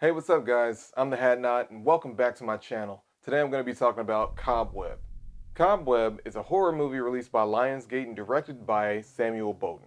Hey, what's up, guys? I'm the Hat Knot, and welcome back to my channel. Today I'm going to be talking about Cobweb. Cobweb is a horror movie released by Lionsgate and directed by Samuel Bowden.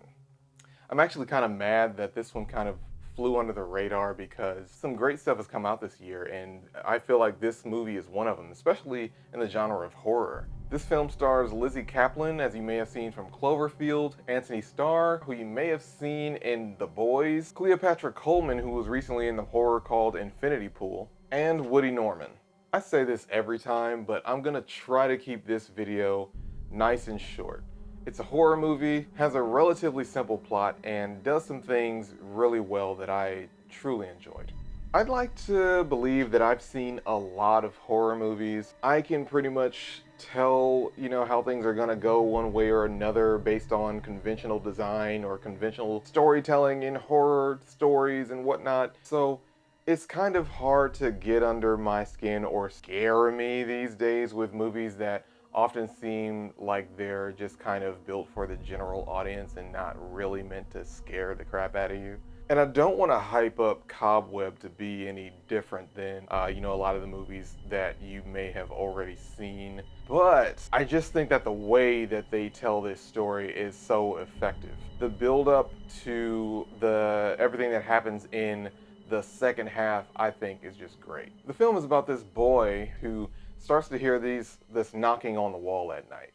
I'm actually kind of mad that this one kind of flew under the radar because some great stuff has come out this year, and I feel like this movie is one of them, especially in the genre of horror. This film stars Lizzie Kaplan, as you may have seen from Cloverfield, Anthony Starr, who you may have seen in The Boys, Cleopatra Coleman, who was recently in the horror called Infinity Pool, and Woody Norman. I say this every time, but I'm gonna try to keep this video nice and short. It's a horror movie, has a relatively simple plot, and does some things really well that I truly enjoyed. I'd like to believe that I've seen a lot of horror movies. I can pretty much tell, how things are gonna go one way or another based on conventional design or conventional storytelling in horror stories and whatnot. So it's kind of hard to get under my skin or scare me these days with movies that often seem like they're just kind of built for the general audience and not really meant to scare the crap out of you. And I don't want to hype up Cobweb to be any different than, a lot of the movies that you may have already seen. But I just think that the way that they tell this story is so effective. The build up to the everything that happens in the second half, I think, is just great. The film is about this boy who starts to hear this knocking on the wall at night.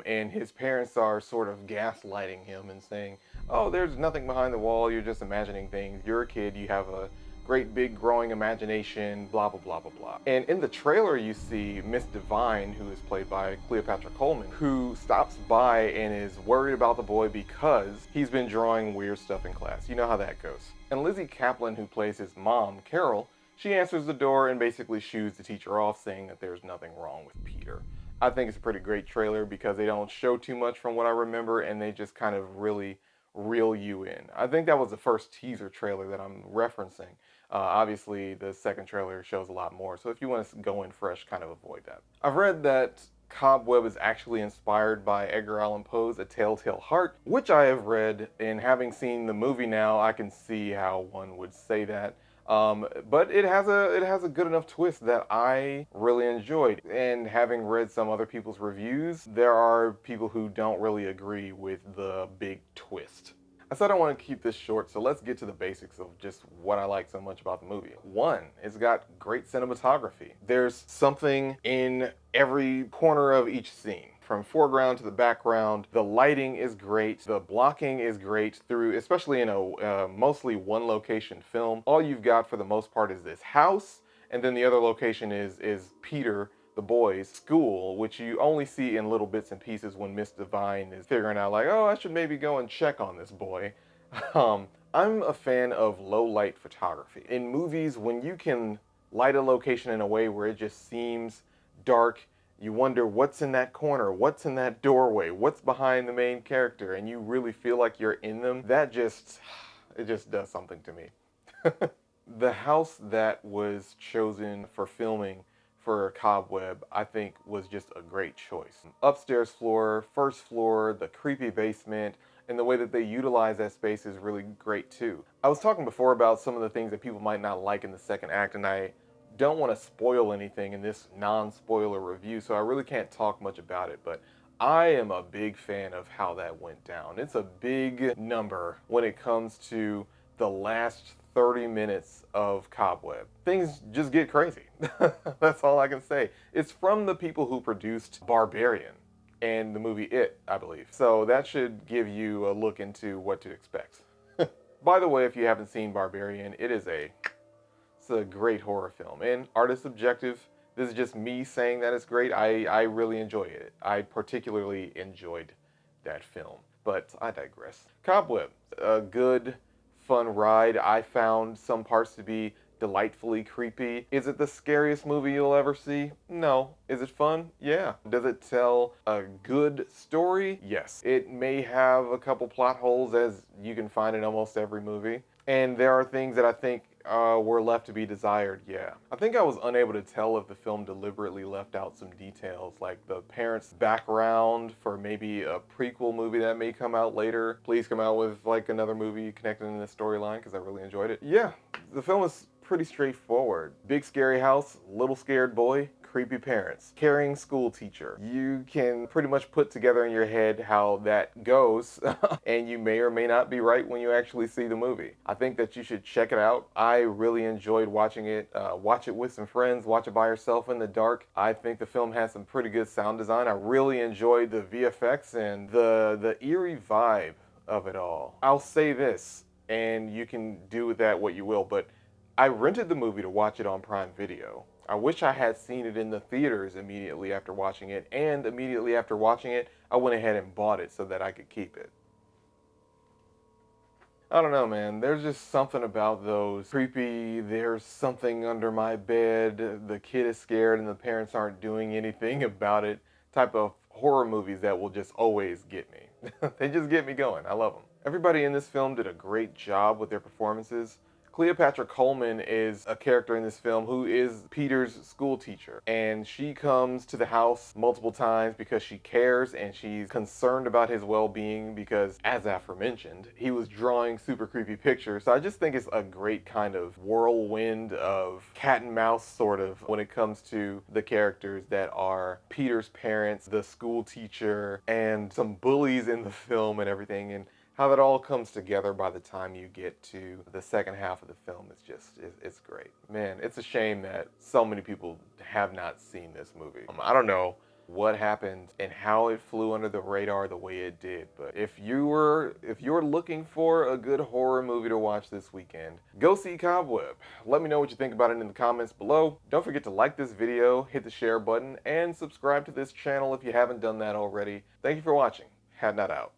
And his parents are sort of gaslighting him and saying, "Oh, there's nothing behind the wall. You're just imagining things. You're a kid. You have a great big growing imagination, blah, blah, blah, blah, blah." And in the trailer, you see Miss Divine, who is played by Cleopatra Coleman, who stops by and is worried about the boy because he's been drawing weird stuff in class. You know how that goes. And Lizzie Kaplan, who plays his mom, Carol, she answers the door and basically shoos the teacher off, saying that there's nothing wrong with Peter. I think it's a pretty great trailer because they don't show too much from what I remember, and they just kind of really reel you in. I think that was the first teaser trailer that I'm referencing. Obviously, the second trailer shows a lot more, so if you want to go in fresh, kind of avoid that. I've read that Cobweb is actually inspired by Edgar Allan Poe's A Telltale Heart, which I have read, and having seen the movie now, I can see how one would say that. But it has a good enough twist that I really enjoyed. And having read some other people's reviews, there are people who don't really agree with the big twist. I said I want to keep this short, so let's get to the basics of just what I like so much about the movie. One, it's got great cinematography. There's something in every corner of each scene. From foreground to the background, the lighting is great, the blocking is great through, especially in a mostly one location film. All you've got for the most part is this house, and then the other location is Peter the boys' school, which you only see in little bits and pieces when Miss Divine is figuring out, like, oh, I should maybe go and check on this boy. I'm a fan of low light photography. In movies, when you can light a location in a way where it just seems dark, you wonder what's in that corner, what's in that doorway, what's behind the main character, and you really feel like you're in them, it just does something to me. The house that was chosen for filming for Cobweb, I think, was just a great choice. Upstairs floor, first floor, the creepy basement, and the way that they utilize that space is really great too. I was talking before about some of the things that people might not like in the second act, and I don't want to spoil anything in this non-spoiler review, so I really can't talk much about it, but I am a big fan of how that went down. It's a big number when it comes to the last 30 minutes of Cobweb. Things just get crazy. That's all I can say. It's from the people who produced Barbarian and the movie It, I believe. So that should give you a look into what to expect. By the way, if you haven't seen Barbarian, it's a great horror film, and art is subjective. This is just me saying that it's great. I really enjoy it. I particularly enjoyed that film, but I digress. Cobweb, a good, fun ride. I found some parts to be delightfully creepy. Is it the scariest movie you'll ever see? No. Is it fun? Yeah. Does it tell a good story? Yes. It may have a couple plot holes, as you can find in almost every movie. And there are things that I think were left to be desired, yeah. I think I was unable to tell if the film deliberately left out some details, like the parents' background for maybe a prequel movie that may come out later. Please come out with like another movie connected in this storyline, because I really enjoyed it. Yeah, the film is pretty straightforward. Big scary house, little scared boy, creepy parents, caring school teacher. You can pretty much put together in your head how that goes, and you may or may not be right when you actually see the movie. I think that you should check it out. I really enjoyed watching it. Watch it with some friends, watch it by yourself in the dark. I think the film has some pretty good sound design. I really enjoyed the VFX and the eerie vibe of it all. I'll say this, and you can do with that what you will, but I rented the movie to watch it on Prime Video. I wish I had seen it in the theaters immediately after watching it, and immediately after watching it, I went ahead and bought it so that I could keep it. I don't know, man. There's just something about those creepy, there's something under my bed, the kid is scared and the parents aren't doing anything about it type of horror movies that will just always get me. They just get me going. I love them. Everybody in this film did a great job with their performances. Cleopatra Coleman is a character in this film who is Peter's school teacher, and she comes to the house multiple times because she cares and she's concerned about his well-being because, as aforementioned, he was drawing super creepy pictures. So I just think it's a great kind of whirlwind of cat and mouse sort of when it comes to the characters that are Peter's parents, the school teacher, and some bullies in the film and everything. And how that all comes together by the time you get to the second half of the film is just, it's great. Man, it's a shame that so many people have not seen this movie. I don't know what happened and how it flew under the radar the way it did, but if you're looking for a good horror movie to watch this weekend, go see Cobweb. Let me know what you think about it in the comments below. Don't forget to like this video, hit the share button, and subscribe to this channel if you haven't done that already. Thank you for watching. Hadnot out.